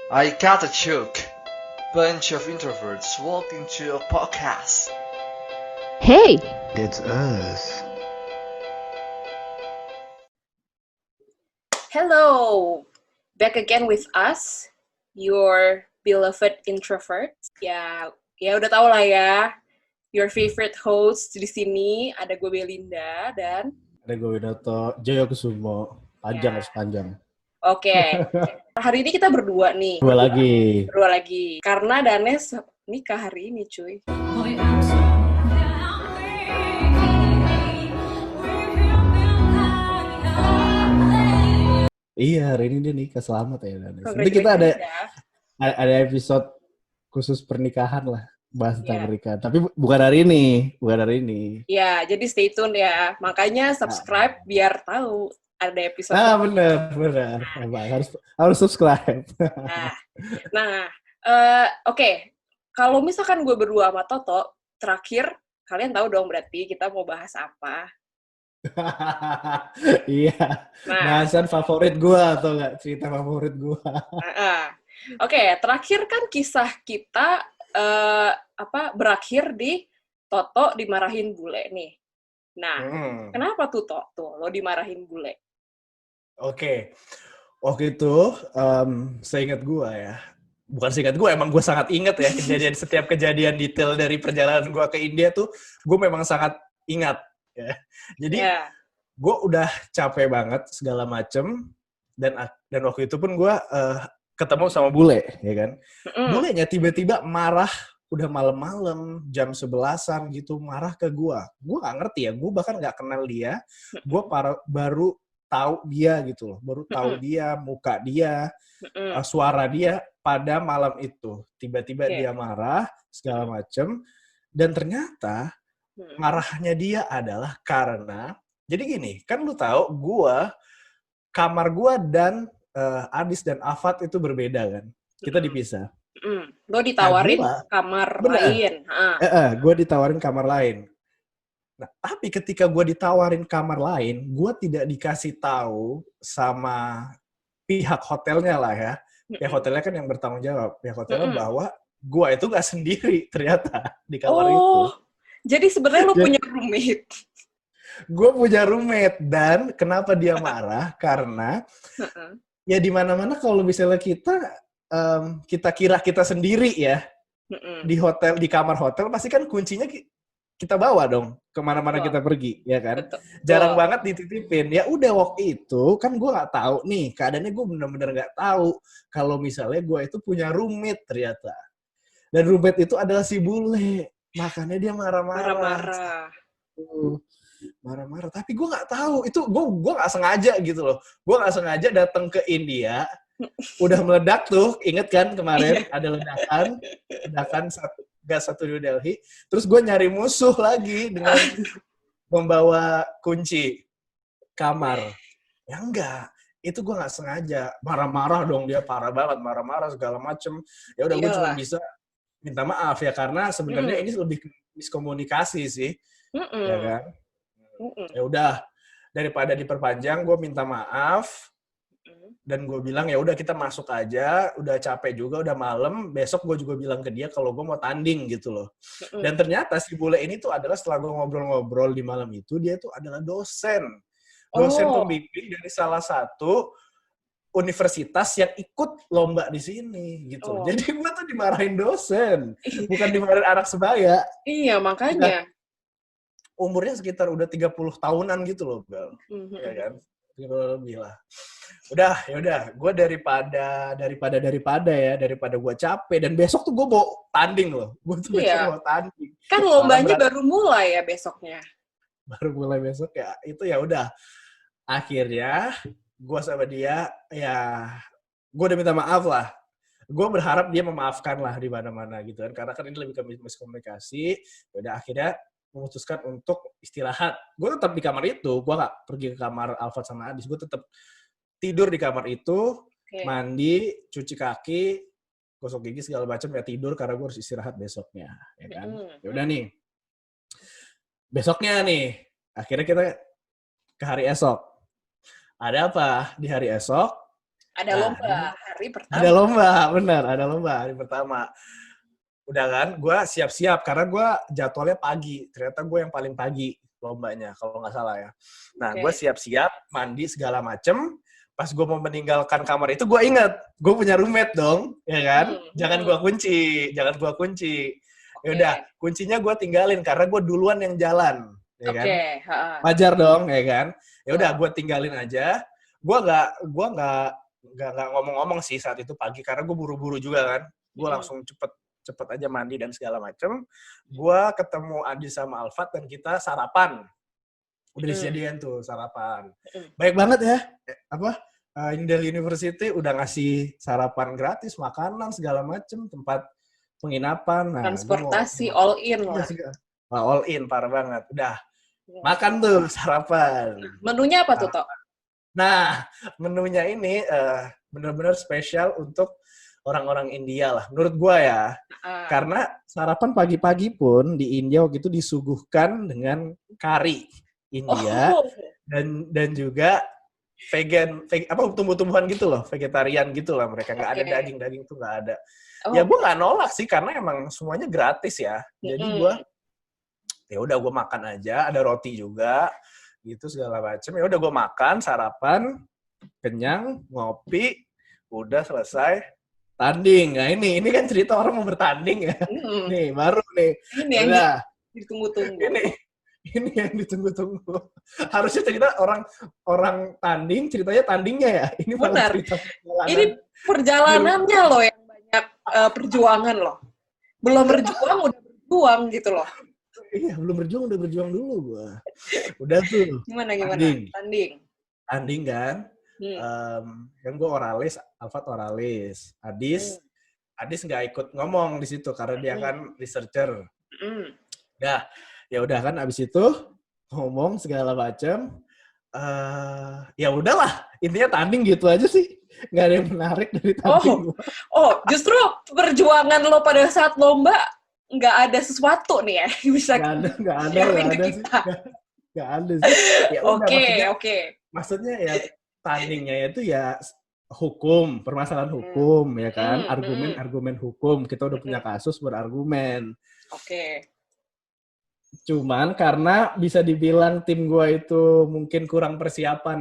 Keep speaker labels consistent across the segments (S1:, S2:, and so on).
S1: I got a joke. Bunch of introverts walk into a podcast.
S2: Hey,
S3: It's us.
S4: Hello, back again with us, your beloved introverts. Ya udah tau lah ya. Your favorite host di sini ada gue Belinda dan
S5: Ada gue Winoto, Joyo Kusumo, panjang
S4: Ya.
S5: harus panjang.
S4: oke. Hari ini kita berdua nih.
S5: Dua lagi.
S4: Berdua lagi. Karena Danes nikah hari ini, cuy.
S5: Iya, hari ini dia nikah, selamat ya. Nanti kita ada episode khusus pernikahan lah, bahas tentang pernikahan. Tapi bukan hari ini.
S4: Ya, jadi stay tune ya. Makanya subscribe biar tahu ada episode.
S5: Bener. Harus subscribe.
S4: Oke. Kalau misalkan gue berdua sama Toto, terakhir kalian tahu dong berarti kita mau bahas apa.
S5: Iya. Bahasan favorit gue atau enggak? Cerita favorit gue.
S4: Oke, terakhir kan kisah kita berakhir di Toto dimarahin bule nih. Nah, kenapa tuh Toto lo dimarahin bule?
S5: Oke. Waktu itu, seingat gue ya. Bukan seingat gue, emang gue sangat ingat ya setiap kejadian detail dari perjalanan gue ke India tuh, gue memang sangat ingat. Ya. Jadi, gue udah capek banget segala macem, dan waktu itu pun gue ketemu sama bule, ya kan. Bulenya tiba-tiba marah, udah malam-malam, jam 11-an gitu, marah ke gue. Gue gak ngerti ya, gue bahkan gak kenal dia, gue baru tahu dia gitu loh, baru tahu dia, muka dia, suara dia pada malam itu. Tiba-tiba dia marah, segala macem, dan ternyata marahnya dia adalah karena, jadi gini, kan lu tahu kamar gua dan Adis dan Afat itu berbeda kan, kita dipisah.
S4: Lo ditawarin kamar lain.
S5: Gue ditawarin kamar lain. Nah, tapi ketika gue ditawarin kamar lain, gue tidak dikasih tahu sama pihak hotelnya lah ya. Pihak hotelnya kan yang bertanggung jawab. Pihak hotelnya bahwa gue itu gak sendiri ternyata di kamar itu.
S4: Jadi sebenarnya lo punya roommate.
S5: Gue punya roommate, dan kenapa dia marah? Karena ya di mana-mana kalau misalnya kita kira kita sendiri ya, di hotel, di kamar hotel pasti kan kuncinya kita bawa dong kemana-mana kita pergi, ya kan?
S4: Betul.
S5: Jarang banget dititipin. Ya udah, waktu itu kan gue nggak tahu nih, keadaannya gue bener-bener nggak tahu kalau misalnya gue itu punya roommate ternyata. Dan roommate itu adalah si bule, makanya dia marah-marah. Marah-marah. Tapi gue nggak tahu, itu gue nggak sengaja gitu loh. Gue nggak sengaja datang ke India, udah meledak tuh, inget kan kemarin ada ledakan gas satu New Delhi, terus gue nyari musuh lagi dengan membawa kunci kamar. Ya enggak, itu gue nggak sengaja. Marah-marah dong dia, parah banget, marah-marah segala macem. Ya udah, gue cuma bisa minta maaf ya, karena sebenarnya ini lebih miskomunikasi sih, ya kan. Ya udah, daripada diperpanjang, gue minta maaf. Dan gue bilang ya udah kita masuk aja, udah capek juga, udah malam, besok gue juga bilang ke dia kalau gue mau tanding gitu loh. Dan ternyata si bule ini tuh adalah, setelah gue ngobrol-ngobrol di malam itu, dia tuh adalah dosen pembimbing dari salah satu universitas yang ikut lomba di sini gitu. Jadi gue tuh dimarahin dosen, bukan dimarahin anak sebaya.
S4: Iya, makanya.
S5: Umurnya sekitar udah 30 tahunan gitu loh, Bel. Ya kan? 30 lebih lah. Udah, gue daripada gue capek, dan besok tuh gue mau tanding loh. Gue tuh besok mau tanding.
S4: Kan lombanya baru mulai ya besoknya.
S5: Baru mulai besok ya. Itu ya udah. Akhirnya gue sama dia ya, gue udah minta maaf lah. Gue berharap dia memaafkan lah di mana-mana gitu kan. Karena kan ini lebih ke miskomunikasi. Udah, akhirnya memutuskan untuk istirahat. Gue tetap di kamar itu. Gue gak pergi ke kamar Alfat sama Adis. Gue tetap tidur di kamar itu, mandi, cuci kaki, gosok gigi segala macam, ya tidur karena gue harus istirahat besoknya, ya kan? Ya udah nih. Besoknya nih, akhirnya kita ke hari esok. Ada apa di hari esok?
S4: Ada
S5: Nah,
S4: lomba hari pertama.
S5: ada lomba, benar, ada lomba hari pertama. Udah kan, gue siap-siap karena gue jadwalnya pagi. Ternyata gue yang paling pagi lombanya, kalau nggak salah ya. Nah,
S4: Oke.
S5: gue siap-siap, mandi segala macem. Pas gue mau meninggalkan kamar itu, gue inget, gue punya roommate dong, ya kan? Jangan gue kunci. Ya udah, kuncinya gue tinggalin karena gue duluan yang jalan, ya kan? Wajar dong, ya kan? Ya udah, gue tinggalin aja. Gue nggak ngomong-ngomong sih saat itu pagi karena gue buru-buru juga kan. Gue langsung cepet aja mandi dan segala macem. Gue ketemu Adi sama Alfat dan kita sarapan. Udah disediain tuh sarapan. Baik banget ya. Indel University udah ngasih sarapan gratis, makanan segala macem, tempat penginapan. Nah,
S4: transportasi all in lah.
S5: All in, parah banget. Udah makan tuh sarapan.
S4: Menunya apa tuh, Tok?
S5: Nah, menunya ini benar-benar spesial untuk orang-orang India lah, menurut gua ya. Karena sarapan pagi-pagi pun di India waktu itu disuguhkan dengan kari India dan juga vegan tumbuh-tumbuhan gitu loh, vegetarian gitu lah mereka, nggak ada daging tuh nggak ada. Ya gua nggak nolak sih karena emang semuanya gratis ya. Jadi gua ya udah gua makan aja, ada roti juga gitu segala macam. Ya udah gua makan sarapan, kenyang, ngopi, udah selesai. Tanding. Nah ini kan cerita orang mau bertanding ya. Nih, baru nih.
S4: Ini yang ditunggu-tunggu.
S5: Ini yang ditunggu-tunggu. Harusnya cerita orang tanding, ceritanya tandingnya ya. Ini
S4: benar.
S5: Cerita
S4: ini perjalanannya loh yang banyak perjuangan loh. Belum berjuang udah berjuang gitu loh.
S5: Iya, belum berjuang udah berjuang dulu gua. Udah tuh.
S4: Gimana? Tanding
S5: kan? Kan gue oralis, Alfat oralis, Adis nggak ikut ngomong di situ karena dia kan researcher. Ya udah kan abis itu ngomong segala macam. Ya udahlah, intinya tanding gitu aja sih, nggak ada yang menarik dari tanding.
S4: Justru perjuangan lo pada saat lomba nggak ada sesuatu nih ya bisa
S5: nggak ada sih. Ya
S4: Oke.
S5: Maksudnya ya tandingnya itu ya hukum, permasalahan hukum, ya kan? Argumen hukum. Kita udah punya kasus berargumen.
S4: Oke.
S5: Cuman karena bisa dibilang tim gua itu mungkin kurang persiapan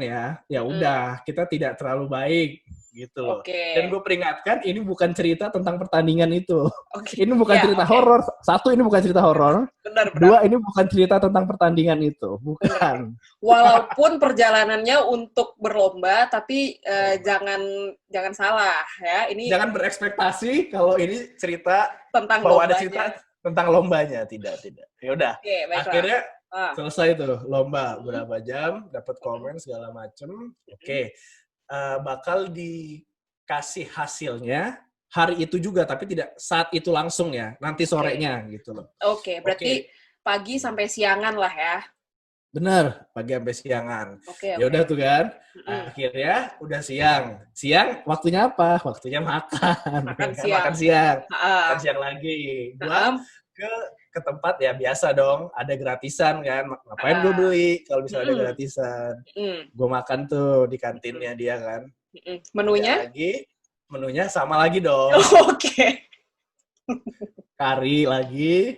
S5: ya udah kita tidak terlalu baik gitu loh. Dan gue peringatkan ini bukan cerita tentang pertandingan itu. Ini bukan cerita horor. Satu, ini bukan cerita horor.
S4: Benar.
S5: Dua, ini bukan cerita tentang pertandingan itu. Bukan.
S4: Walaupun perjalanannya untuk berlomba, tapi jangan salah ya. Ini
S5: jangan berekspektasi kalau ini cerita
S4: tentang
S5: bahwa
S4: lombanya.
S5: ada cerita tentang lombanya, tidak. Ya udah. Akhirnya selesai tuh lomba berapa jam, dapat komen segala macem. Bakal dikasih hasilnya hari itu juga, tapi tidak saat itu langsung ya, nanti sorenya gitu loh.
S4: Berarti pagi sampai siangan lah ya.
S5: Bener, pagi sampai siangan. Ya udah tuh kan, akhirnya udah siang. Siang waktunya apa? Waktunya makan. Makan siang. Makan siang lagi. Gua ke tempat ya biasa dong, ada gratisan kan. Ngapain gue beli kalau misalnya ada gratisan? Gue makan tuh di kantinnya dia kan.
S4: Menunya?
S5: Menunya sama lagi dong. Kari lagi.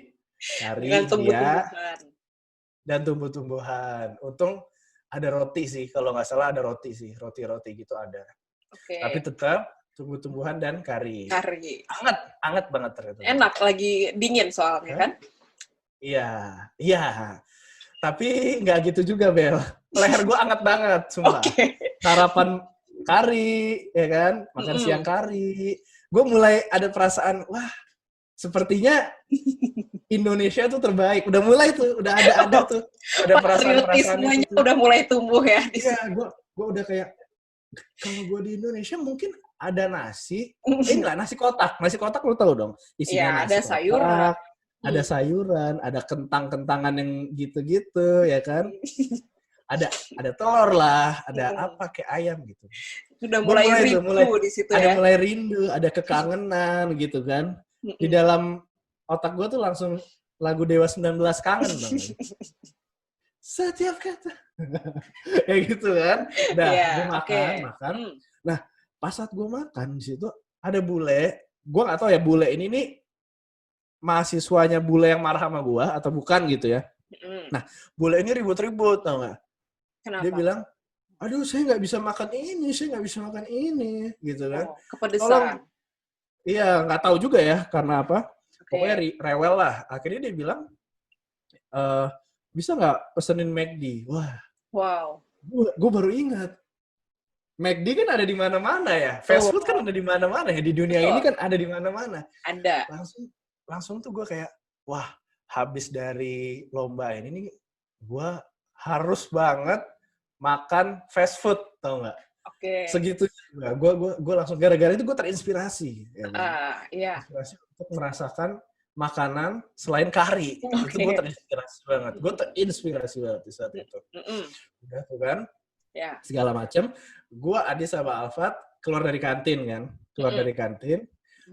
S5: Kari dia. Dan tumbuh-tumbuhan. Untung ada roti sih, kalau nggak salah ada roti sih. Roti-roti gitu ada. Tapi tetap tumbuh-tumbuhan dan kari. Anget banget ternyata.
S4: Enak, lagi dingin soalnya kan?
S5: Iya. Tapi nggak gitu juga, Bel. Leher gue anget banget, sumpah. Sarapan kari, ya kan? Makan siang kari. Gue mulai ada perasaan, wah, sepertinya Indonesia tuh terbaik. Udah mulai tuh, udah ada tuh. Ada perasaan-perasaan itu.
S4: Udah mulai tumbuh ya.
S5: Iya, gue udah kayak, kalau gue di Indonesia mungkin ada nasi. Enggak, nasi kotak. Nasi kotak lu tahu dong. Isinya nasi
S4: ada
S5: kotak,
S4: sayuran.
S5: ada sayuran, ada kentang-kentangan yang gitu-gitu, ya kan? Ada telur lah, ada apa kayak ayam gitu.
S4: Udah mulai rindu di situ ya.
S5: Ada mulai rindu, ada kekangenan gitu kan. Di dalam otak gue tuh langsung lagu Dewa 19 kangen dong. Setiap kata. Kayak gitu kan. Udah, gue makan. Nah, Pas saat gue makan di situ ada bule, gue nggak tahu ya bule ini nih mahasiswanya bule yang marah sama gue atau bukan gitu ya. Nah, bule ini ribut-ribut tau nggak?
S4: Kenapa?
S5: Dia bilang, aduh saya nggak bisa makan ini, saya nggak bisa makan ini, gitu kan?
S4: Kepedesan.
S5: Tolong, iya nggak tahu juga ya karena apa.
S4: Oke.
S5: Pokoknya rewel lah. Akhirnya dia bilang, bisa nggak pesenin McD? Wah,
S4: Wow.
S5: gue baru ingat. McD kan ada di mana-mana ya. Fast food kan ada di mana-mana ya. Di dunia
S4: Betul.
S5: ini kan ada di mana-mana.
S4: Ada.
S5: Langsung tuh gue kayak, wah, habis dari lomba ini nih, gue harus banget makan fast food, tau nggak?
S4: Oke.
S5: Segitu juga. Gue langsung gara-gara itu gue terinspirasi. Ya,
S4: Iya.
S5: Inspirasi untuk merasakan makanan selain kari. Itu gue terinspirasi banget. Gue terinspirasi banget di saat itu. Udah tuh kan.
S4: Ya.
S5: Segala macam. Gue, Adi sama Alfat keluar dari kantin kan. Keluar dari kantin.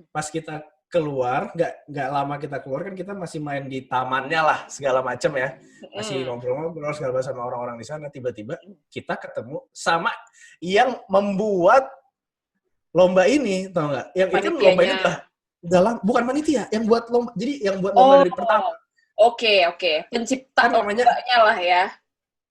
S5: Pas kita keluar, nggak lama kita keluar kan kita masih main di tamannya lah segala macam ya. Masih ngobrol-ngobrol segala macam sama orang-orang di sana. Tiba-tiba kita ketemu sama yang membuat lomba ini, tau nggak? Yang itu lomba ini bukan panitia, yang buat lomba. Jadi yang buat lomba dari pertama.
S4: Oke. Pencipta lombanya lah ya.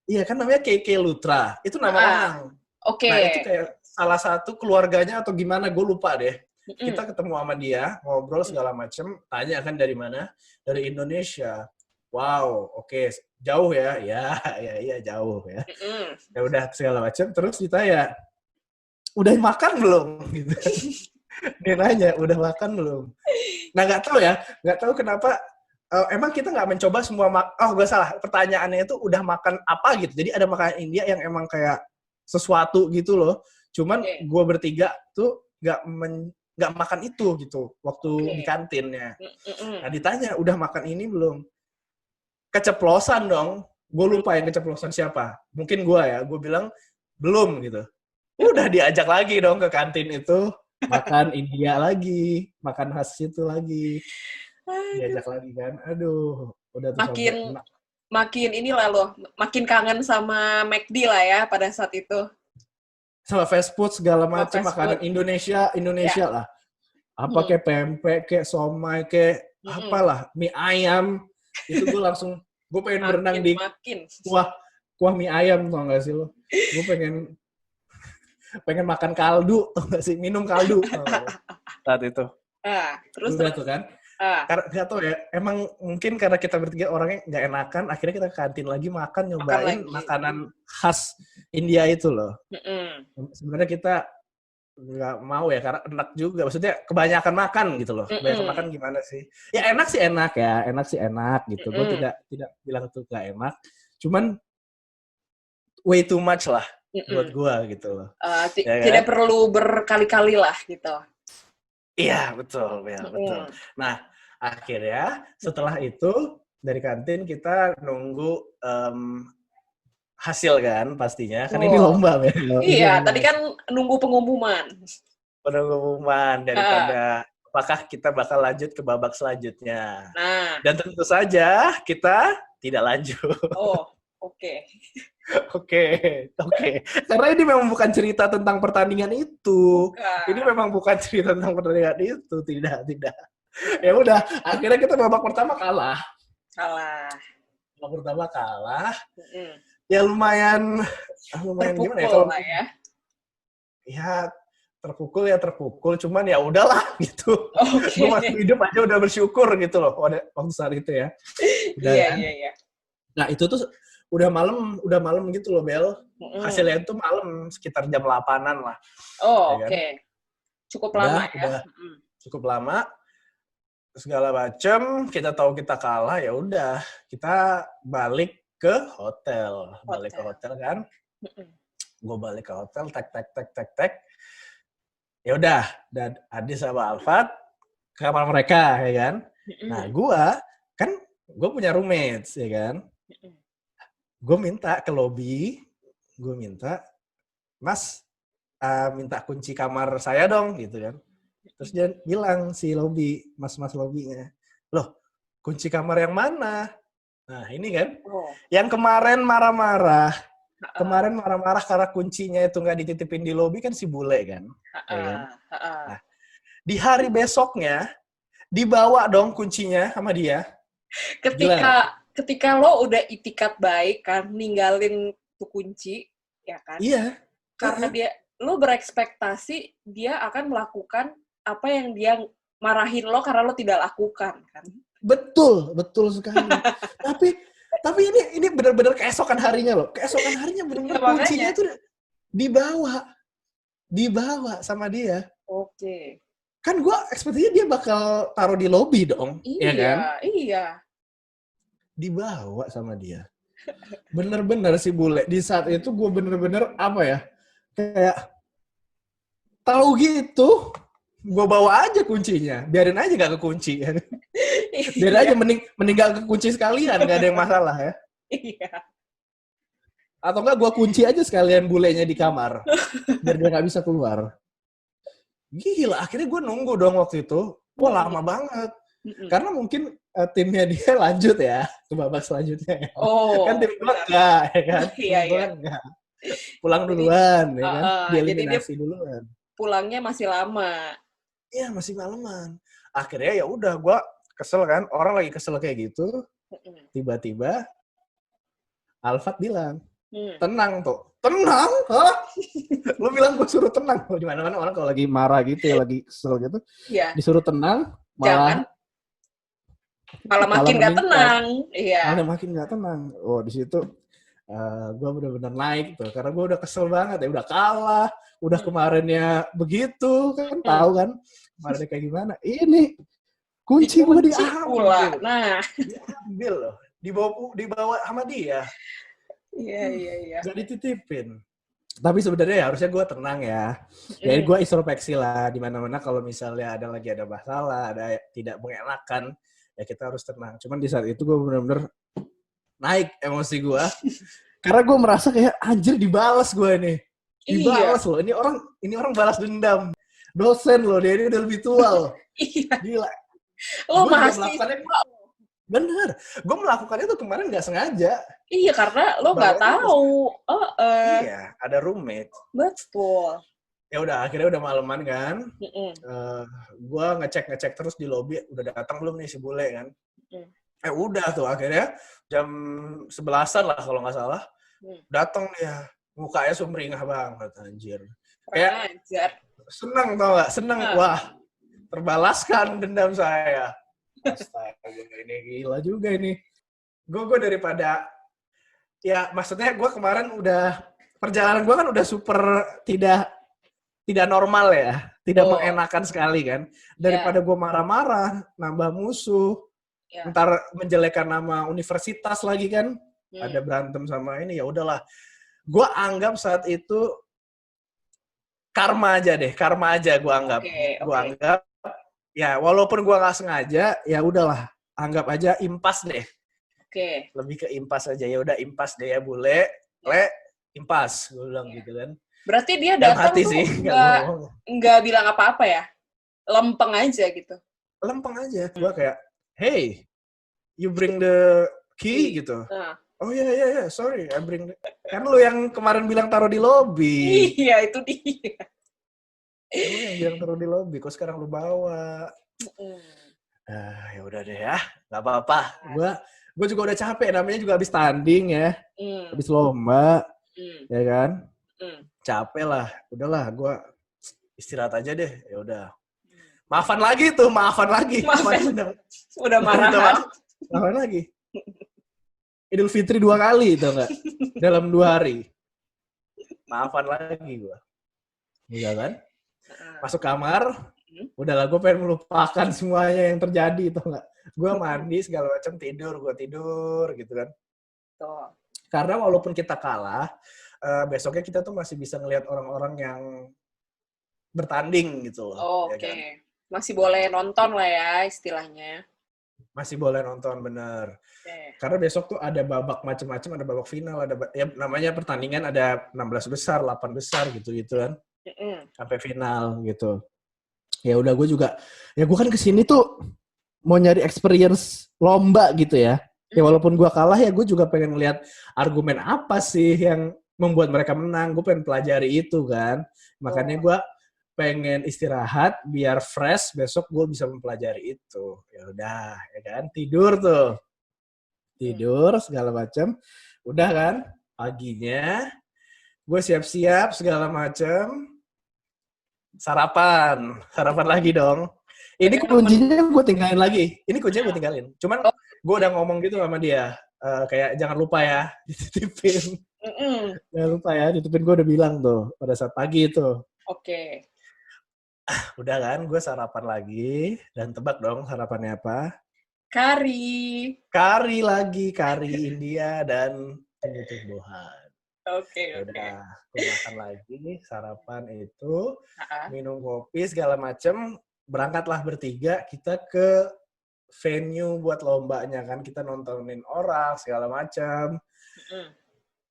S5: Iya kan namanya KK Lutra. Itu nama orang.
S4: Oke.
S5: Nah itu kayak salah satu keluarganya atau gimana, gue lupa deh. Kita ketemu sama dia, ngobrol segala macem, tanya kan dari mana? Dari Indonesia. Wow, oke. Jauh ya? Ya jauh ya. Ya udah segala macem. Terus ditanya, udah makan belum? Gitu. Dia nanya, udah makan belum? Nah nggak tahu kenapa. Emang kita nggak mencoba semua gue salah. Pertanyaannya itu udah makan apa gitu. Jadi ada makanan India yang emang kayak sesuatu gitu loh. Cuman gue bertiga tuh nggak makan itu gitu waktu di kantinnya. Nah ditanya udah makan ini belum? Keceplosan dong. Gue lupa yang keceplosan siapa. Mungkin gue ya. Gue bilang belum gitu. Udah diajak lagi dong ke kantin itu. Makan India lagi. Makan khas itu lagi. Diajak lagi kan. Aduh. Udah tuh
S4: makin inilah loh. Makin kangen sama McD lah ya pada saat itu.
S5: Sama fast food segala macam makanan Indonesia lah. Apa kayak pempek, kayak somai, kayak apalah, mie ayam. Itu gue langsung, gue pengen berenang di kuah mie ayam, tau gak sih lo? Gue pengen makan kaldu, tau gak sih? Minum kaldu. Saat itu.
S4: Terus
S5: udah tuh kan. Karena gak tau ya, emang mungkin karena kita bertiga orangnya gak enakan, akhirnya kita ke kantin lagi nyobain makanan khas India itu loh. Sebenarnya kita nggak mau ya, karena enak juga. Maksudnya kebanyakan makan gitu loh. Kebanyakan makan gimana sih? Ya enak sih enak gitu. Gue tidak bilang itu gak enak. Cuman way too much lah buat gue gitu loh.
S4: Tidak perlu berkali-kali lah gitu.
S5: Iya, betul. Nah, akhirnya setelah itu dari kantin kita nunggu hasil kan pastinya. Kan ini lomba ya.
S4: Iya, tadi kan nunggu pengumuman.
S5: Daripada apakah kita bakal lanjut ke babak selanjutnya. Dan tentu saja kita tidak lanjut.
S4: Oke.
S5: Karena ini memang bukan cerita tentang pertandingan itu. Ini memang bukan cerita tentang pertandingan itu. Tidak. Ya udah, akhirnya kita babak pertama kalah. Babak pertama kalah. Ya lumayan gimana ya? Kalau ya terpukul. Cuman ya udahlah gitu. Gue masih hidup aja udah bersyukur gitu loh. Waktu saat itu ya.
S4: Iya.
S5: Nah itu tuh udah malam gitu loh Bel. Hasilnya itu malam sekitar jam 8-an lah.
S4: Oke. Cukup lama ya.
S5: Cukup lama. Segala macam, kita tahu kita kalah, ya udah kita balik ke hotel. Balik ke hotel kan. Gue balik ke hotel, tek. Ya udah, dan Adi sama Alfat ke kamar mereka ya kan. Nah, gue punya roommates ya kan. Gue minta ke lobby, Mas, minta kunci kamar saya dong, gitu kan. Terus dia bilang si lobby, mas lobbynya, loh, kunci kamar yang mana? Nah ini kan, yang kemarin marah-marah, Kemarin marah-marah karena kuncinya itu nggak dititipin di lobi kan si bule kan. Ya kan? Nah, di hari besoknya dibawa dong kuncinya sama dia.
S4: Ketika lo udah itikat baik kan ninggalin tuh kunci, ya kan?
S5: Iya.
S4: Karena lo berekspektasi dia akan melakukan apa yang dia marahin lo karena lo tidak lakukan kan.
S5: Betul sekali. tapi ini benar-benar keesokan harinya loh. Keesokan harinya benar-benar kuncinya itu dibawa sama dia.
S4: Oke.
S5: Kan gue ekspektasinya dia bakal taruh di lobi dong.
S4: Iya,
S5: ya kan?
S4: Iya.
S5: Dibawa sama dia. Bener-bener si bule. Di saat itu gue bener-bener apa ya? Kayak tahu gitu. Gue bawa aja kuncinya. Biarin aja gak kekunci. Biarin aja mending gak kekunci sekalian. Gak ada yang masalah ya.
S4: Iya.
S5: Atau enggak gue kunci aja sekalian bulenya di kamar. Biar dia gak bisa keluar. Gila, akhirnya gue nunggu dong waktu itu. Wah, lama banget. Karena mungkin timnya dia lanjut ya ke babak selanjutnya.
S4: Oh,
S5: kan tim gue enggak, ya kan?
S4: Iya.
S5: Enggak. Pulang duluan, ya kan? Dieliminasi
S4: jadi
S5: duluan.
S4: Pulangnya masih lama.
S5: Iya, masih malaman. Akhirnya ya udah, gue kesel kan. Orang lagi kesel kayak gitu. Tiba-tiba Alfat bilang, tenang tuh. Tenang? Hah? Lu bilang gue suruh tenang. Di mana-mana orang kalau lagi marah gitu ya, lagi kesel gitu.
S4: Iya.
S5: Disuruh tenang,
S4: malah makin gak tenang. Iya.
S5: Malah makin gak tenang. Oh, di situ gue benar-benar naik tuh. Karena gue udah kesel banget ya. Udah kalah. Udah kemarinnya begitu. Kan tahu kan. Kemarinnya kayak gimana. Ini. Kunci gue diambil.
S4: Nah.
S5: Diambil loh. Dibawa sama dia.
S4: Iya.
S5: Gak dititipin. Tapi sebenarnya ya harusnya gue tenang ya. Jadi gue introspeksi lah. Di mana-mana kalau misalnya lagi ada masalah. Ada tidak mengenakan. Ya kita harus tenang. Cuman di saat itu gue benar-benar naik emosi gue. Karena gue merasa kayak anjir dibalas gue nih. Dibalas loh. Ini orang balas dendam. Dosen loh, dia ini udah lebih tua loh.
S4: Iya.
S5: Gila.
S4: Lo mahasiswa.
S5: Bener. Gue melakukannya tuh kemarin gak sengaja.
S4: Iya, karena lo gak tahu.
S5: Iya, ada roommate.
S4: Betul.
S5: Ya udah, akhirnya udah maleman kan. Gue ngecek terus di lobi, udah datang belum nih si bule kan. Udah tuh akhirnya jam 11-an lah kalau nggak salah. Datang dia, mukanya sumringah banget anjir. Kayak seneng tau gak? Seneng, wah terbalaskan dendam saya. Astaga, ini gila juga ini. Gue daripada, ya maksudnya gue kemarin perjalanan gue kan udah super tidak normal ya. Tidak mengenakan sekali kan. Daripada gue marah-marah, nambah musuh, ntar menjelekkan nama universitas lagi kan. Ada berantem sama ini, ya udahlah. Gue anggap saat itu karma aja gue anggap. Gue anggap, ya walaupun gue nggak sengaja, ya udahlah. Anggap aja impas deh. Lebih ke impas aja. Ya udah impas deh ya bule. Impas. Gue bilang gitu kan.
S4: Berarti dia datang tuh nggak bilang apa-apa ya? Lempeng aja gitu?
S5: Lempeng aja. Gue kayak, hey, you bring the key gitu. Oh iya, sorry, I bring the... Kan lu yang kemarin bilang taruh di lobi.
S4: Iya, itu dia.
S5: Lu yang bilang taruh di lobi, kok sekarang lu bawa? Ya udah deh ya, nggak apa-apa. Gue juga udah capek, namanya juga habis tanding ya, habis lomba, ya kan? Capek lah, udahlah, gue istirahat aja deh, ya udah. Maafan lagi.
S4: Udah marah.
S5: Maafan lagi. Idul Fitri 2 kali, tau nggak? Dalam 2 hari. Maafan lagi gue. Udah kan? Masuk kamar, udahlah gue pengen melupakan semuanya yang terjadi, tau nggak? Gue mandi segala macam, gue tidur gitu kan. Karena walaupun kita kalah, besoknya kita tuh masih bisa ngelihat orang-orang yang bertanding gitu loh.
S4: Oke. Kan? Masih boleh nonton lah ya istilahnya.
S5: Masih boleh nonton, bener. Karena besok tuh ada babak macam-macam, ada babak final, ya namanya pertandingan ada 16 besar, 8 besar gitu kan. Sampai final gitu. Ya udah gue juga, ya gue kan kesini tuh mau nyari experience lomba gitu ya. Ya walaupun gue kalah ya gue juga pengen ngeliat argumen apa sih yang membuat mereka menang. Gue pengen pelajari itu kan. Makanya gue pengen istirahat biar fresh besok gue bisa mempelajari itu. Ya udah, ya kan. Tidur tuh. Tidur segala macam. Udah kan? Paginya gue siap-siap segala macam. Sarapan lagi dong. Ini kuncinya gue tinggalin lagi. Ini kuncinya gue tinggalin. Cuman gue udah ngomong gitu sama dia. Kayak jangan lupa ya dititipin. Jangan lupa ya dititipin, gue udah bilang tuh pada saat pagi itu.
S4: Oke.
S5: Udah kan, gue sarapan lagi. Dan tebak dong sarapannya apa?
S4: Kari
S5: India dan tumbuh-tumbuhan.
S4: Oke.
S5: Udah, gue makan lagi, sarapan itu, minum kopi segala macem, berangkatlah bertiga, kita ke venue buat lombanya kan, kita nontonin orang segala macam.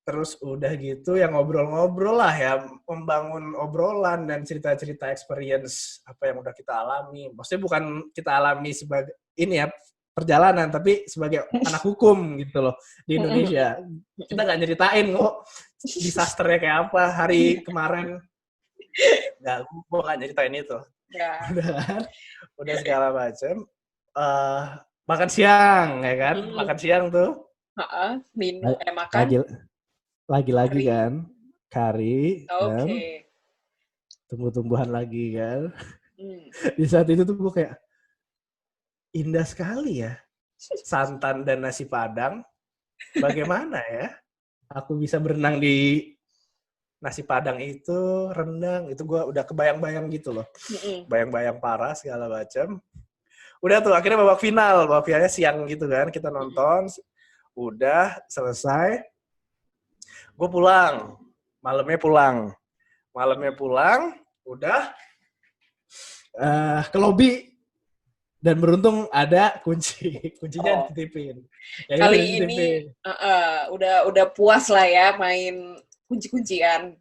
S5: Terus udah gitu ya ngobrol-ngobrol lah ya, membangun obrolan dan cerita-cerita experience apa yang udah kita alami. Maksudnya bukan kita alami sebagai ini ya perjalanan, tapi sebagai anak hukum gitu loh di Indonesia. Kita nggak nyeritain kok disasternya kayak apa hari kemarin. Nggak, gue nggak nyeritain itu.
S4: Ya.
S5: Udah segala macam. Makan siang ya kan, makan siang tuh.
S4: Minum makan.
S5: Lagi-lagi kan, kari, kan,
S4: Oke.
S5: tumbuh-tumbuhan lagi kan. Di saat itu tuh gue kayak, indah sekali ya, santan dan nasi padang. Bagaimana ya, aku bisa berenang di nasi padang itu, rendang, itu gue udah kebayang-bayang gitu loh. Bayang-bayang parah segala macam. Udah tuh, akhirnya babak finalnya siang gitu kan, kita nonton. Udah, selesai. Gue pulang, malamnya pulang, udah ke lobi dan beruntung ada kuncinya dititipin. Ya,
S4: kali ini udah puas lah ya main kunci-kuncian.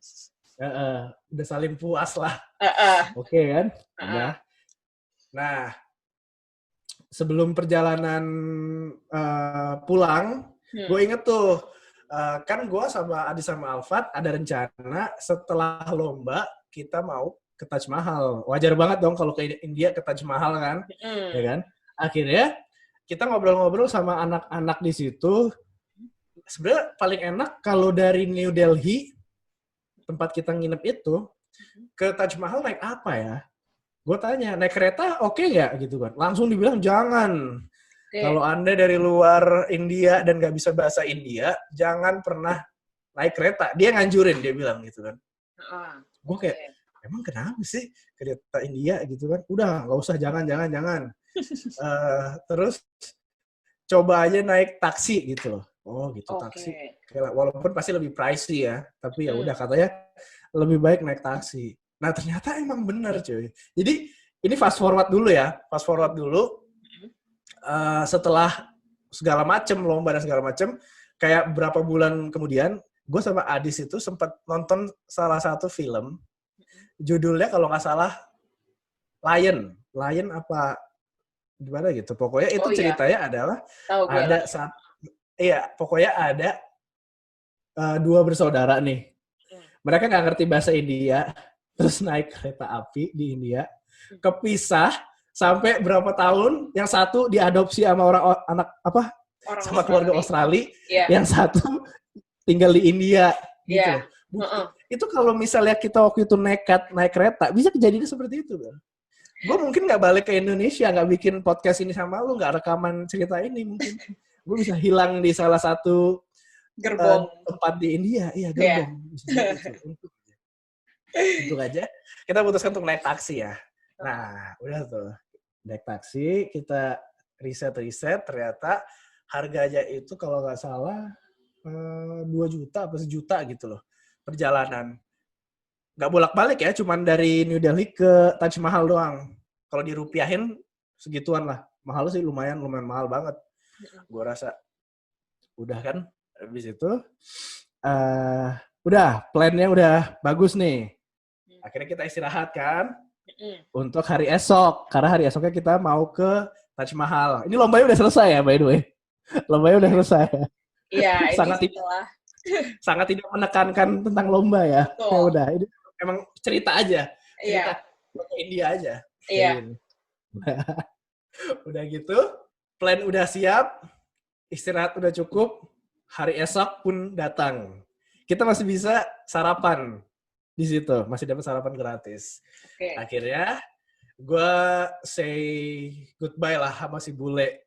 S5: Udah saling puas lah. Oke kan? Udah. Nah, sebelum perjalanan pulang, gue inget tuh. Kan gue sama Adi sama Alfat ada rencana setelah lomba kita mau ke Taj Mahal. Wajar banget dong kalau ke India ke Taj Mahal kan, ya kan? Akhirnya kita ngobrol-ngobrol sama anak-anak di situ. Sebenarnya paling enak kalau dari New Delhi tempat kita nginep itu ke Taj Mahal naik apa ya? Gue tanya naik kereta oke nggak gitu kan? Langsung dibilang jangan. Kalau Anda dari luar India dan nggak bisa bahasa India, jangan pernah naik kereta. Dia nganjurin, dia bilang gitu kan. Gue kayak, emang kenapa sih kereta India gitu kan? Udah, nggak usah, jangan. Terus coba aja naik taksi gitu loh. Oh gitu, taksi. Walaupun pasti lebih pricey ya, tapi ya udah katanya lebih baik naik taksi. Nah ternyata emang bener cuy. Jadi ini fast forward dulu. Setelah segala macem lomba dan segala macem, kayak berapa bulan kemudian gue sama Adis itu sempat nonton salah satu film, judulnya kalau nggak salah Lion apa gimana gitu, pokoknya itu ceritanya adalah pokoknya ada dua bersaudara nih, mereka nggak ngerti bahasa India, terus naik kereta api di India, kepisah sampai berapa tahun, yang satu diadopsi sama sama keluarga Australia, yang satu tinggal di India gitu. Itu kalau misalnya kita waktu itu nekat naik kereta, bisa kejadian seperti itu kan. Gue mungkin nggak balik ke Indonesia, nggak bikin podcast ini sama lu, nggak rekaman cerita ini mungkin. Gue bisa hilang di salah satu
S4: gerbong
S5: tempat di India, gerbong. Untuk aja kita putuskan untuk naik taksi ya. Nah, udah tuh. Naik taksi, kita riset, ternyata harganya itu kalau nggak salah 2 juta apa 1 juta gitu loh. Perjalanan. Nggak bolak-balik ya, cuman dari New Delhi ke Taj Mahal doang. Kalau dirupiahin, segituan lah. Mahal sih, lumayan mahal banget. Gue rasa. Udah kan, habis itu. Udah, plannya udah bagus nih. Akhirnya kita istirahat kan. Untuk hari esok, karena hari esoknya kita mau ke Taj Mahal. Ini lombanya udah selesai ya, by the way. Lombanya udah selesai.
S4: Iya,
S5: sangat
S4: ini setelah
S5: sangat tidak menekankan tentang lomba ya.
S4: Betul.
S5: Ya udah, ini emang cerita aja.
S4: Iya.
S5: Cerita ke India aja.
S4: Iya.
S5: Udah gitu, plan udah siap, istirahat udah cukup, hari esok pun datang. Kita masih bisa sarapan di situ, masih dapat sarapan gratis.
S4: Oke.
S5: Akhirnya gue say goodbye lah sama si bule,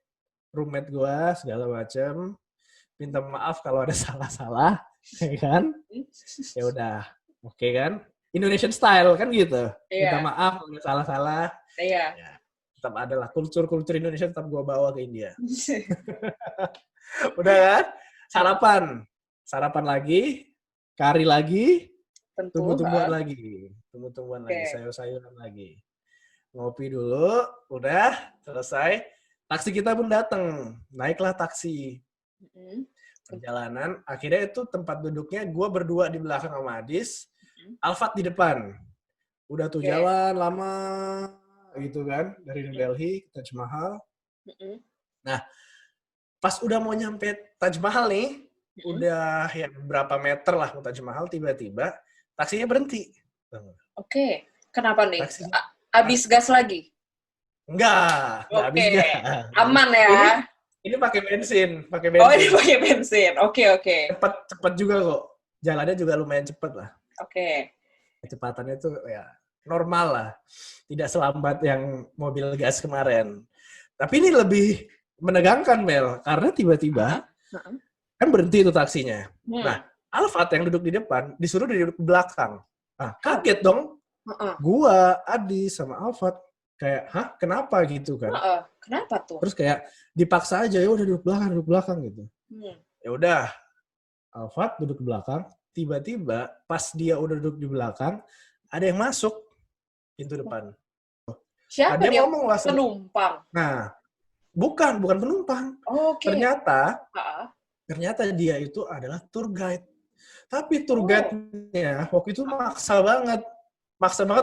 S5: roommate gue segala macem. Minta maaf kalau ada salah-salah, ya kan? Ya udah, oke kan? Indonesian style kan gitu. Minta
S4: Iya.
S5: maaf kalau ada salah-salah.
S4: Iya.
S5: Ya, tetap ada lah kultur Indonesia tetap gue bawa ke India. Udah kan? Sarapan lagi, kari lagi,
S4: Tentu.
S5: tumbuh-tumbuhan lagi, sayur-sayuran lagi. Ngopi dulu, udah selesai. Taksi kita pun datang, naiklah taksi.
S4: Mm-mm.
S5: Perjalanan, akhirnya itu tempat duduknya gue berdua di belakang sama Adis, Alfat di depan. Udah tuh
S4: Oke.
S5: jalan lama gitu kan, dari New Delhi ke Taj Mahal.
S4: Mm-mm.
S5: Nah, pas udah mau nyampe Taj Mahal nih, udah ya berapa meter lah ke Taj Mahal, tiba-tiba taksinya berhenti.
S4: Oke. Kenapa nih?
S5: Taksi.
S4: Abis gas lagi?
S5: Enggak habis
S4: Oke.
S5: gas.
S4: Aman ya?
S5: Ini pakai bensin.
S4: Oh, ini pakai bensin. Oke.
S5: Cepet juga kok. Jalannya juga lumayan cepet lah.
S4: Oke.
S5: Kecepatannya tuh ya normal lah. Tidak selambat yang mobil gas kemarin. Tapi ini lebih menegangkan, Mel. Karena tiba-tiba kan berhenti itu taksinya. Nah, Alfat yang duduk di depan disuruh duduk di belakang. Nah, kaget dong. Gua, Adi, sama Alfat kayak, hah? Kenapa gitu kan?
S4: Kenapa tuh?
S5: Terus kayak dipaksa aja, ya udah duduk belakang gitu. Ya udah, Alfat duduk di belakang. Tiba-tiba pas dia udah duduk di belakang, ada yang masuk pintu depan.
S4: Siapa
S5: dia
S4: dia?
S5: ngomong lah,
S4: Penumpang.
S5: Nah, bukan penumpang.
S4: Oke.
S5: Ternyata dia itu adalah tour guide. Tapi tour guide-nya waktu itu maksa banget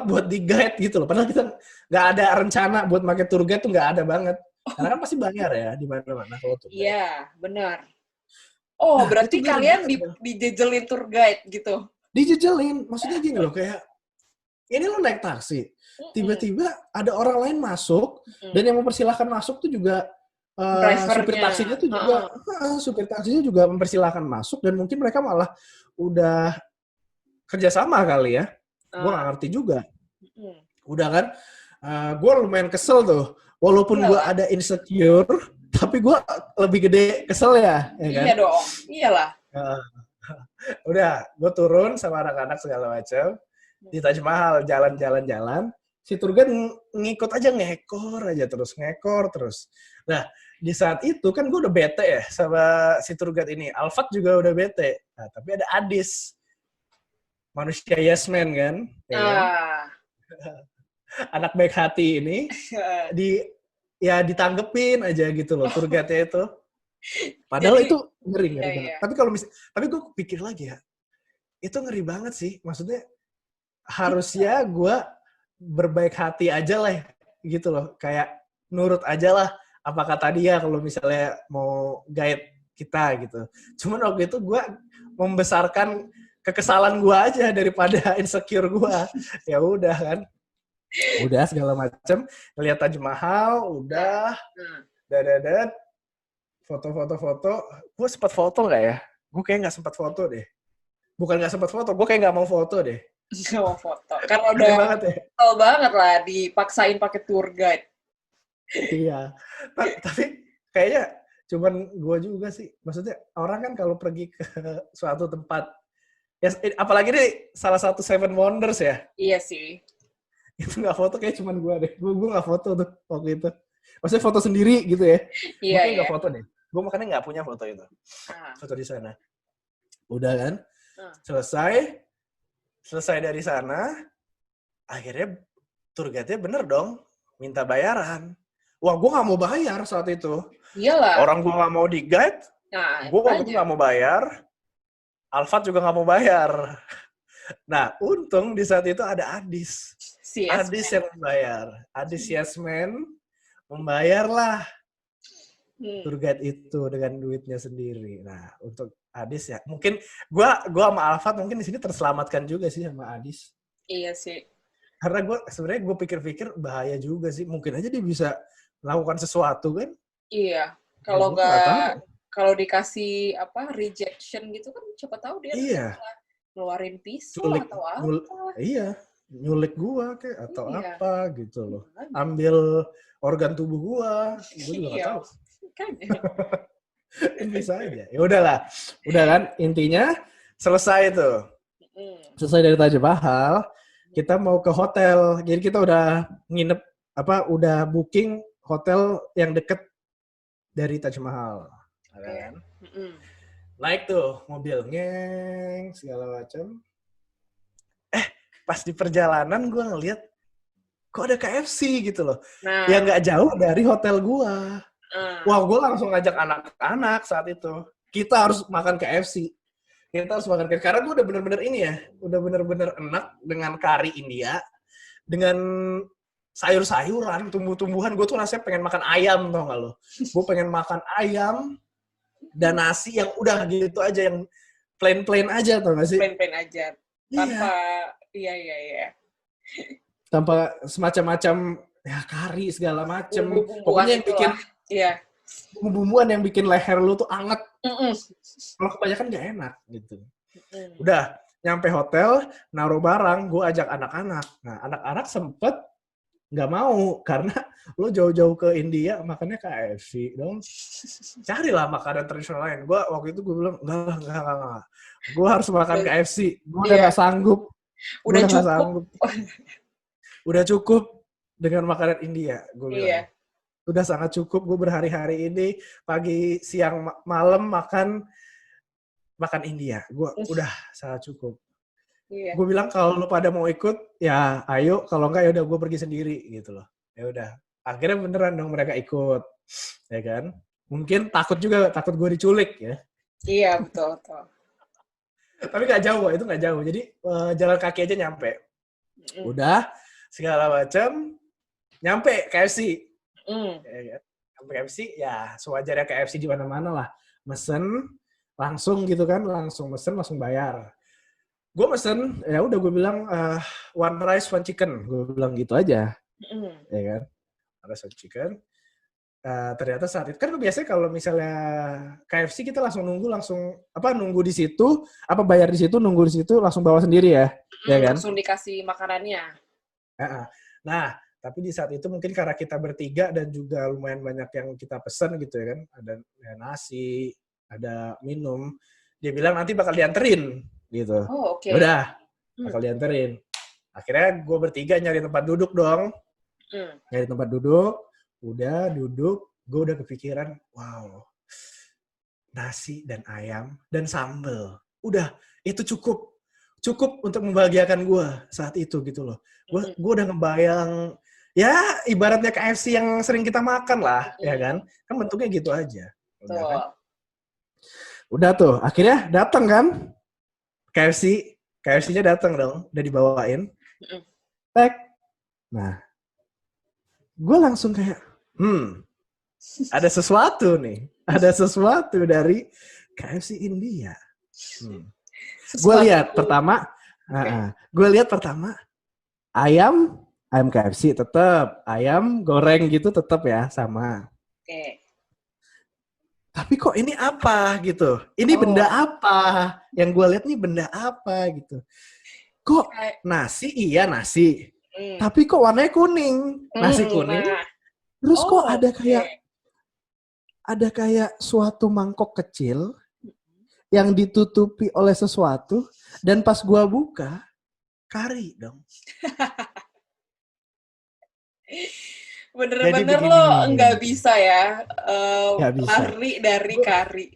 S5: buat di-guide gitu loh. Padahal kita nggak ada rencana buat pakai tour guide tuh nggak ada banget. Karena kan pasti bayar ya di mana-mana kalau tour guide.
S4: Iya, benar. Oh, nah, berarti kalian dijejelin tour guide gitu?
S5: Dijejelin. Maksudnya gini loh, kayak ini lo naik taksi. Tiba-tiba ada orang lain masuk, dan yang mempersilahkan masuk tuh juga supir taksinya tuh juga, supir taksinya juga mempersilahkan masuk, dan mungkin mereka malah udah kerjasama kali ya. Gue gak ngerti juga. Udah kan, gue lumayan kesel tuh. Walaupun gue ada insecure, tapi gue lebih gede kesel ya. Kan?
S4: Iya dong, iyalah.
S5: Udah, gue turun sama anak-anak segala macam di Taj Mahal, jalan. Si tour guide ngikut aja, ngekor terus. Nah, di saat itu kan gue udah bete ya sama si tour guide ini. Alfat juga udah bete. Nah, tapi ada Adis. Manusia yes man kan? Ya kan? Anak baik hati ini ditanggepin aja gitu loh tour guide-nya itu. Padahal itu ngeri banget. Tapi gue pikir lagi ya, itu ngeri banget sih. Maksudnya harusnya gue berbaik hati aja lah gitu loh. Kayak nurut aja lah apa kata dia kalau misalnya mau guide kita gitu. Cuman waktu itu gue membesarkan kekesalan gue aja daripada insecure gue. Ya udah kan. Udah segala macem. Ngeliat Taj Mahal, udah. Dadat. Foto. Gue sempat foto nggak ya? Gue kayak nggak sempat foto deh. Bukan nggak sempat foto, gue kayak nggak mau foto deh.
S4: Nggak mau foto. Karena udah kesel banget lah dipaksain pakai tour guide.
S5: Iya. Tapi kayaknya cuman gue juga sih. Maksudnya orang kan kalau pergi ke suatu tempat, ya, apalagi nih salah satu Seven Wonders ya.
S4: Iya sih.
S5: Itu nggak foto kayak cuman gue deh. Gue nggak foto tuh waktu itu. Maksudnya foto sendiri gitu ya.
S4: Iya.
S5: Gue nggak foto deh. Gue makanya nggak punya foto itu. Foto di sana. Udah kan. Selesai dari sana. Akhirnya tour guide-nya bener dong. Minta bayaran. Wah, gue nggak mau bayar saat itu.
S4: Iyalah.
S5: Orang gue nggak mau di-guide. Gue waktu itu nggak mau bayar. Alfat juga nggak mau bayar. Nah, untung di saat itu ada Adis. Adis yang membayar. Adis yes man membayarlah tour guide itu dengan duitnya sendiri. Nah, untuk Adis ya. Mungkin gua sama Alfat mungkin di sini terselamatkan juga sih sama Adis.
S4: Iya sih.
S5: Karena gue pikir-pikir bahaya juga sih. Mungkin aja dia bisa melakukan sesuatu kan.
S4: Iya.
S5: Ya,
S4: Kalau
S5: gua nggak tahu.
S4: kalau dikasih rejection gitu kan siapa tahu dia
S5: Iya.
S4: ngeluarin pisau atau apa.
S5: Iya. Nyulik gua kayak atau
S4: Iya.
S5: apa gitu loh. Ambil organ tubuh gua. Gue juga nggak
S4: Iya.
S5: tahu.
S4: Kan.
S5: Bisa aja. Ya udahlah. Udah kan intinya selesai tuh. Selesai dari Taj Mahal, kita mau ke hotel. Jadi kita udah nginep udah booking hotel yang deket dari Taj Mahal.
S4: Okay.
S5: Kan? Naik tuh mobil ngeng segala macam. Pas di perjalanan gue ngeliat kok ada KFC gitu loh.
S4: Nah.
S5: Yang nggak jauh dari hotel gue. Wah, gue langsung ngajak anak-anak saat itu. Kita harus makan KFC. Karena gue udah bener-bener ini ya. Udah bener-bener enak dengan kari India. Dengan sayur-sayuran, tumbuh-tumbuhan. Gue tuh rasanya pengen makan ayam, tau gak lo? Gue pengen makan ayam dan nasi yang udah gitu aja. Yang plain-plain aja, tau gak sih?
S4: Plain-plain aja. Tanpa, iya.
S5: Tanpa semacam-macam ya kari segala macem.
S4: Bumbu-bumbuan
S5: Pokoknya yang bikin bumbu-bumbuan yang bikin leher lu tuh anget. Kalau kebanyakan nggak enak gitu. Udah nyampe hotel, naruh barang, gue ajak anak-anak. Nah anak-anak sempet nggak mau karena lu jauh-jauh ke India makannya KFC dong. Carilah makanan tradisional lain. Gue waktu itu gue bilang enggak. Gue harus makan KFC. Gue udah nggak sanggup.
S4: Udah cukup.
S5: Udah cukup dengan makanan India, gue bilang.
S4: Iya.
S5: Udah sangat cukup. Gue berhari-hari ini pagi, siang, malam makan India. Gue udah sangat cukup. Iya. Gue bilang kalau lu pada mau ikut, ya ayo. Kalau enggak ya udah gue pergi sendiri gitu loh. Ya udah. Akhirnya beneran dong mereka ikut, ya kan? Mungkin takut gue diculik ya.
S4: Iya betul.
S5: Tapi nggak jauh, itu nggak jauh. Jadi jalan kaki aja nyampe. Udah segala macam nyampe KFC. Ya, nyampe KFC ya sewajarnya KFC di mana-mana lah. Mesen langsung gitu kan, langsung bayar. Gue mesen, ya udah gue bilang one rice one chicken, gue bilang gitu aja, ya kan, one rice one chicken. Ternyata saat itu kan biasanya kalau misalnya KFC kita nunggu di situ, bayar di situ, nunggu di situ, langsung bawa sendiri ya, ya kan?
S4: Langsung dikasih makanannya.
S5: Nah, tapi di saat itu mungkin karena kita bertiga dan juga lumayan banyak yang kita pesen gitu ya kan, ada nasi, ada minum, dia bilang nanti bakal dianterin gitu.
S4: Oh, oke.
S5: Udah, bakal dianterin. Akhirnya gue bertiga nyari tempat duduk dong. Nyari tempat duduk, udah duduk, gue udah kepikiran, wow, nasi dan ayam dan sambal. Udah, itu cukup untuk membahagiakan gue saat itu gitu loh. Gue udah ngebayang, ya ibaratnya KFC yang sering kita makan lah, ya kan? Kan bentuknya gitu aja. Udah, kan? Udah tuh, akhirnya datang kan KFC-nya datang dong, udah dibawain. Nah, gue langsung kayak, ada sesuatu nih. Ada sesuatu dari KFC India. Gue lihat pertama, ayam KFC tetap, ayam goreng gitu tetap ya, sama. Tapi kok ini apa gitu? Ini benda apa? Yang gue lihat nih benda apa gitu? Kok nasi? Iya nasi. Tapi kok warnanya kuning? Nasi kuning. Terus kok ada kayak suatu mangkok kecil yang ditutupi oleh sesuatu dan pas gua buka kari dong.
S4: Bener-bener lo nggak bisa ya lari dari kari.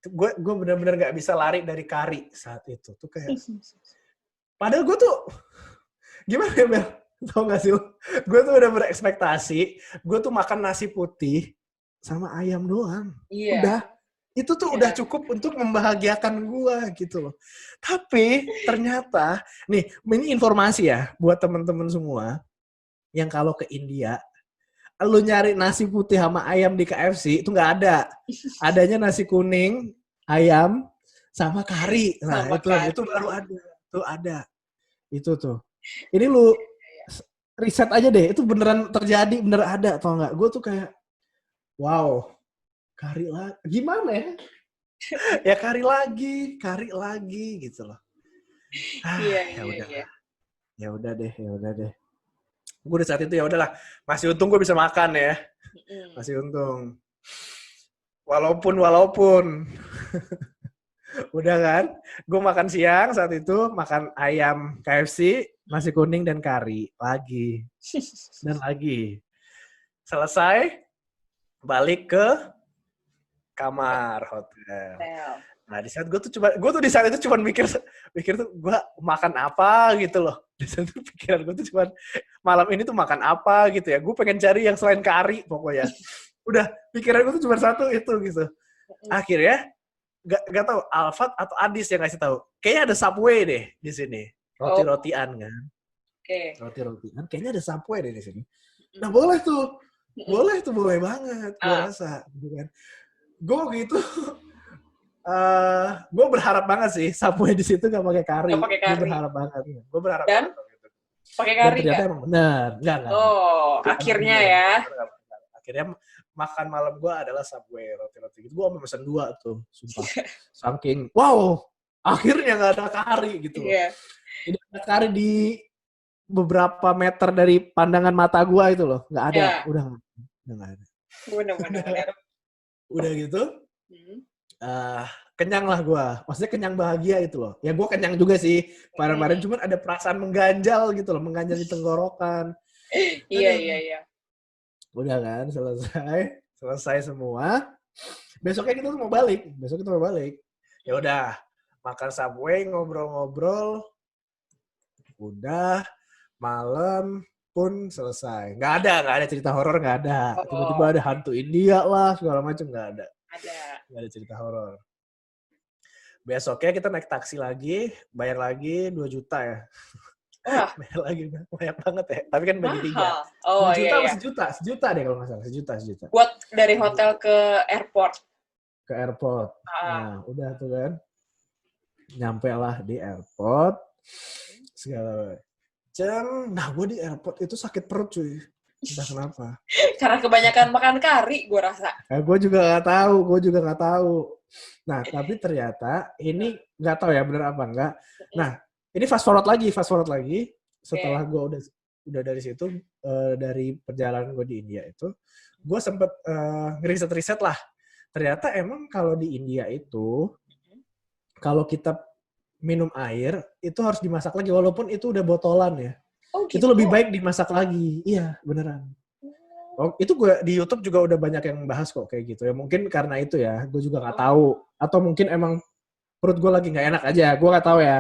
S5: Gue bener-bener nggak bisa lari dari kari saat itu. Tuh kayak, padahal gue tuh gimana ya Bel? Tau gak sih lo? Gue tuh udah berekspektasi, gue tuh makan nasi putih sama ayam doang.
S4: Iya.
S5: Udah. Itu tuh udah cukup untuk membahagiakan gue gitu loh. Tapi ternyata, nih ini informasi ya buat temen-temen semua, yang kalau ke India, lu nyari nasi putih sama ayam di KFC, itu nggak ada. Adanya nasi kuning, ayam sama kari. Nah,
S4: Sama kari.
S5: itu baru ada. Tuh ada. Itu tuh. Ini lu riset aja deh, itu beneran terjadi, bener ada atau enggak. Gue tuh kayak, wow, kari lagi. Gimana ya? Ya kari lagi gitu loh. Ya udah. Ya udah deh. Gue di saat itu ya udahlah, masih untung gue bisa makan ya. Masih untung. Walaupun udah kan, gue makan siang saat itu, makan ayam KFC, nasi kuning dan kari lagi dan lagi. Selesai, balik ke kamar hotel. Nah di saat gue tuh di saat itu cuma mikir tuh gue makan apa gitu loh. Di saat itu pikiran gue tuh cuma malam ini tuh makan apa gitu ya. Gue pengen cari yang selain kari pokoknya. Udah pikiran gue tuh cuma satu itu gitu. Akhirnya gak tahu Alfat atau Adis yang ngasih tahu. Kayaknya ada Subway deh di sini. Roti-rotian kan. Roti-rotian. Kayaknya ada Subway deh di sini. Nah boleh tuh banget. Gue rasa gitu kan. Gue gitu. Gue berharap banget sih Subway di situ nggak pakai kari. Gue berharap banget.
S4: Dan pakai kari
S5: dan ternyata emang benar. Enggak.
S4: Akhirnya ya.
S5: Akhirnya makan malam gue adalah Subway roti-roti gitu. Gue sampai pesan 2 tuh, sumpah. Saking wow, akhirnya nggak ada kari gitu. Tidak ada kari di beberapa meter dari pandangan mata gue itu loh, nggak ada. Udah nggak ada.
S4: Benar.
S5: Udah gitu. Kenyang lah gue, maksudnya kenyang bahagia itu loh. Ya gue kenyang juga sih kemarin, cuman ada perasaan mengganjal gitu loh, mengganjal di tenggorokan.
S4: Iya.
S5: Udah kan, selesai semua. Besoknya kita mau balik. Ya udah, makan Subway, ngobrol-ngobrol. Udah, malam pun selesai. Nggak ada cerita horor, nggak ada. Tiba-tiba ada hantu India lah, segala macam nggak ada. Nggak ada cerita horor. Besoknya kita naik taksi lagi, bayar lagi 2 juta ya. Bayar lagi, banyak banget ya. Tapi kan bagi 3. 2 juta atau sejuta deh kalau nggak salah. Sejuta.
S4: Buat dari hotel ke airport.
S5: Nah, udah tuh kan. Nyampe lah di airport. Segala macam. Nah, gue di airport itu sakit perut cuy. Entah kenapa.
S4: Karena kebanyakan makan kari, gue rasa.
S5: Gue juga nggak tahu. Nah, tapi ternyata ini nggak tahu ya benar apa enggak. Nah, ini fast forward lagi. Setelah gue udah dari situ, dari perjalanan gue di India itu, gue sempet ngeriset lah. Ternyata emang kalau di India itu, kalau kita minum air, itu harus dimasak lagi. Walaupun itu udah botolan ya. Gitu. Itu lebih baik dimasak lagi. Iya, beneran. Itu gue di YouTube juga udah banyak yang bahas kok kayak gitu. Ya mungkin karena itu ya, gue juga nggak tahu. Atau mungkin emang perut gue lagi nggak enak aja, gue nggak tahu ya.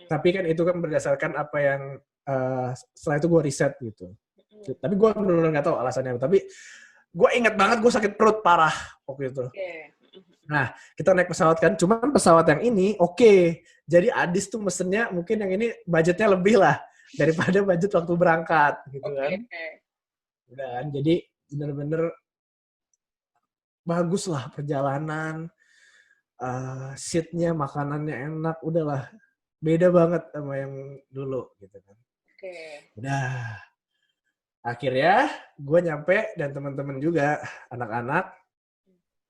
S5: Tapi kan itu kan berdasarkan apa yang setelah itu gue riset gitu. Tapi gue benar-benar nggak tahu alasannya. Tapi gue inget banget gue sakit perut parah waktu itu. Nah, kita naik pesawat kan, cuman pesawat yang ini jadi Adis tuh mesennya mungkin yang ini budgetnya lebih lah daripada budget waktu berangkat gitu kan. Udah kan, jadi bener-bener bagus lah perjalanan, seatnya, makanannya enak, udahlah beda banget sama yang dulu gitu kan. Udah, akhirnya gue nyampe dan teman-teman juga anak-anak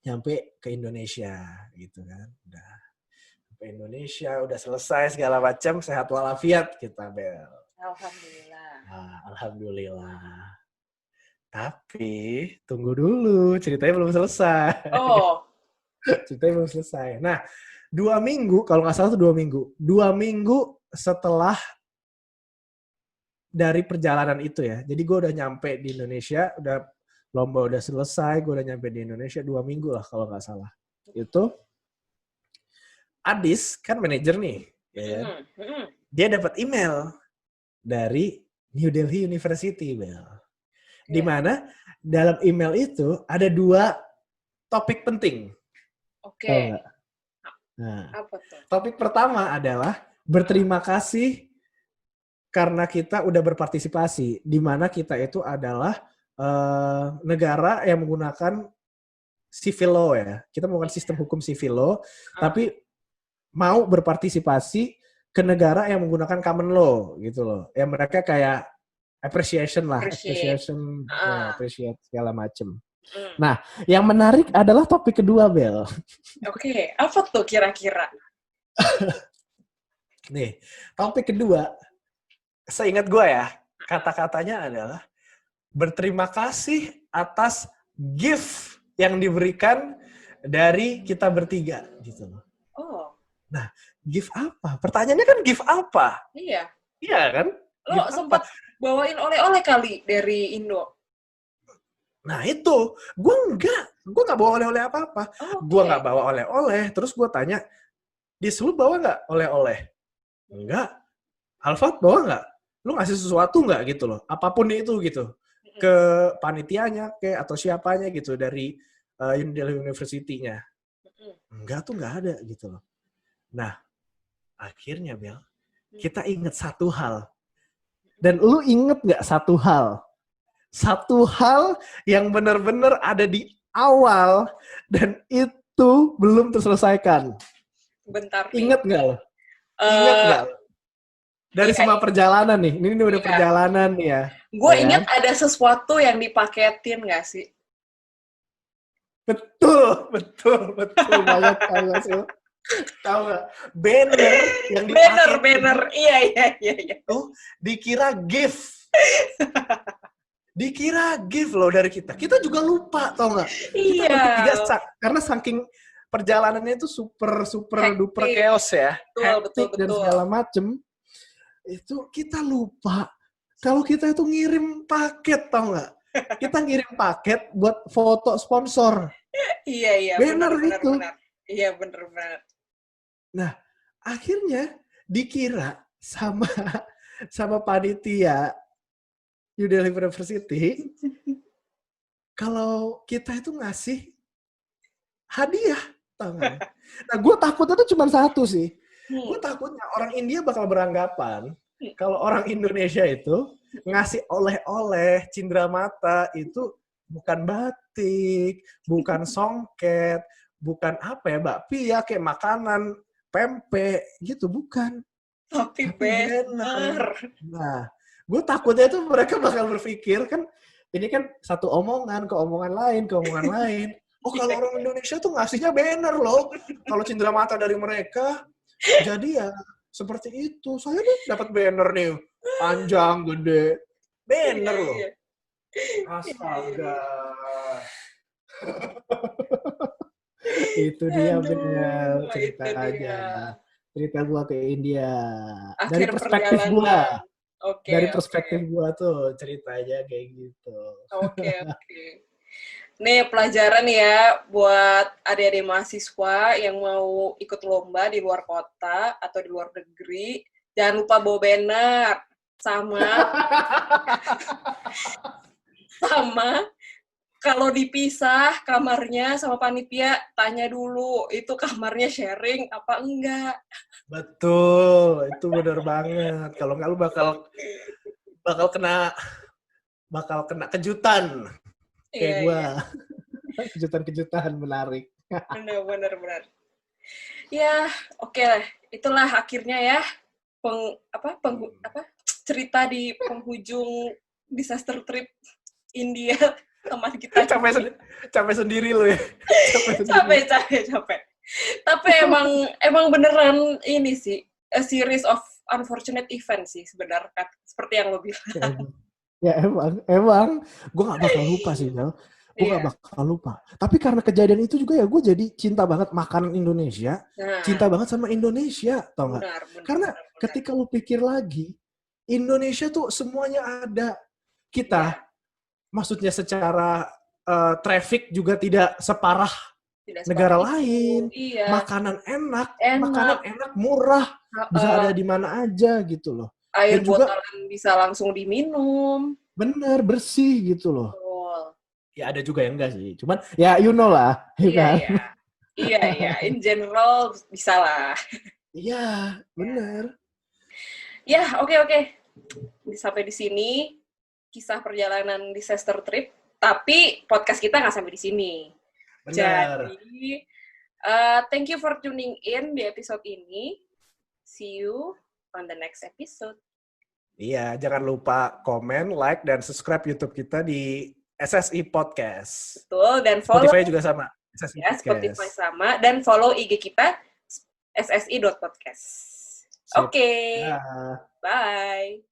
S5: nyampe ke Indonesia gitu kan. Udah sampai Indonesia, udah selesai segala macam, sehat walafiat kita Bel. Alhamdulillah. Tapi tunggu dulu, ceritanya belum selesai. Ceritanya belum selesai. Nah, 2 minggu, kalau nggak salah tuh 2 minggu. 2 minggu setelah dari perjalanan itu ya. Jadi gue udah nyampe di Indonesia, lomba udah selesai, gue udah nyampe di Indonesia 2 minggu lah kalau nggak salah. Itu Adis kan manajer nih, ya. Dia dapat email dari New Delhi University, Bel. Di mana dalam email itu ada 2 topik penting. Nah, apa tuh? Topik pertama adalah berterima kasih karena kita udah berpartisipasi, di mana kita itu adalah negara yang menggunakan civil law ya. Kita melakukan sistem hukum civil law, tapi mau berpartisipasi ke negara yang menggunakan common law gitu loh. Ya mereka kayak appreciate segala macem. Nah, yang menarik adalah topik kedua, Bel.
S4: Oke, apa tuh kira-kira?
S5: Nih, topik kedua, seingat gue ya, kata-katanya adalah berterima kasih atas gift yang diberikan dari kita bertiga gitu loh.
S4: Oh.
S5: Nah, gift apa? Pertanyaannya kan gift apa?
S4: Iya.
S5: Iya kan?
S4: Lo sempat bawain oleh-oleh kali dari Indo.
S5: Nah itu, gue nggak bawa oleh-oleh apa-apa. Gue nggak bawa oleh-oleh. Terus gue tanya, lu bawa nggak oleh-oleh? Enggak. Alfat bawa nggak? Lu ngasih sesuatu nggak gitu loh? Apapun itu gitu. Ke panitianya, atau siapanya gitu dari University-nya. Enggak tuh nggak ada gitu loh. Nah, akhirnya Bel, kita inget satu hal. Dan lu inget nggak satu hal? Satu hal yang benar-benar ada di awal dan itu belum terselesaikan.
S4: Bentar nih.
S5: Ingat nggak lo? Ingat nggak? Dari semua perjalanan nih. Ini udah perjalanan nih ya.
S4: Gue ingat ada sesuatu yang dipaketin nggak sih?
S5: Betul banget banget sih. Tahu nggak? Banner yang dipaketin.
S4: Banner. Iya.
S5: Tuh dikira gift. Dikira gift loh dari kita. Kita juga lupa, tau nggak? Kita bertiga karena saking perjalanannya itu super duper chaos ya.
S4: Betul.
S5: Dan segala macem. Itu kita lupa kalau kita itu ngirim paket, tau nggak? Kita ngirim paket buat foto sponsor.
S4: Iya.
S5: Bener itu.
S4: Iya bener.
S5: Nah, akhirnya dikira sama panitia University kalau kita itu ngasih hadiah, tau nggak? Nah, gue takutnya tuh cuma satu sih. Gue takutnya orang India bakal beranggapan kalau orang Indonesia itu ngasih oleh-oleh cindramata itu bukan batik, bukan songket, bukan apa ya, bakpia kayak makanan, pempek gitu, bukan.
S4: Tapi bener.
S5: Nah, gue takutnya itu mereka bakal berpikir kan ini kan satu omongan ke omongan lain. Oh, kalau orang Indonesia tuh ngasihnya banner loh. Kalau cindramata dari mereka, jadi ya seperti itu. Saya nih dapat banner nih, panjang, gede, banner loh. Astaga. Itu dia benar ceritanya. Cerita gua ke India. Dari perspektif gua. Dari perspektif gua tuh ceritanya kayak gitu.
S4: Oke. Nih pelajaran ya buat adik-adik mahasiswa yang mau ikut lomba di luar kota atau di luar negeri. Jangan lupa bawa banner sama kalau dipisah kamarnya sama panitia, tanya dulu itu kamarnya sharing apa enggak.
S5: Betul, itu benar banget. Kalau enggak lu bakal kena kejutan. Kayak gua. Kejutan-kejutan menarik.
S4: Benar. Ya, oke lah. Itulah akhirnya ya cerita di penghujung disaster trip India teman kita.
S5: Capek sendiri lu ya.
S4: Capek. Tapi emang beneran ini sih a series of unfortunate events sih sebenarnya seperti yang lo bilang.
S5: Ya emang gue gak bakal lupa sih Bel. Gue gak bakal lupa. Tapi karena kejadian itu juga ya gue jadi cinta banget makanan Indonesia. Cinta banget sama Indonesia, tau gak? Karena ketika lu pikir lagi, Indonesia tuh semuanya ada. Kita, maksudnya secara traffic juga tidak separah negara lain.
S4: Iya.
S5: Makanan enak, murah. Bisa ada di mana aja gitu loh.
S4: Air botolan bisa langsung diminum.
S5: Bener, bersih gitu loh.
S4: Betul.
S5: Ya ada juga yang enggak sih. Cuman ya you know lah.
S4: Iya. In general bisa lah.
S5: Iya, bener.
S4: Ya, oke. Sampai di sini kisah perjalanan disaster trip. Tapi podcast kita nggak sampai di sini.
S5: Benar.
S4: Jadi, thank you for tuning in di episode ini. See you on the next episode.
S5: Iya, jangan lupa komen, like, dan subscribe YouTube kita di SSI Podcast.
S4: Betul, dan follow
S5: Spotify juga sama. SSI
S4: ya,
S5: Podcast.
S4: Spotify sama, dan follow IG kita ssi.podcast.
S5: Sip.
S4: Oke,
S5: Dah.
S4: bye.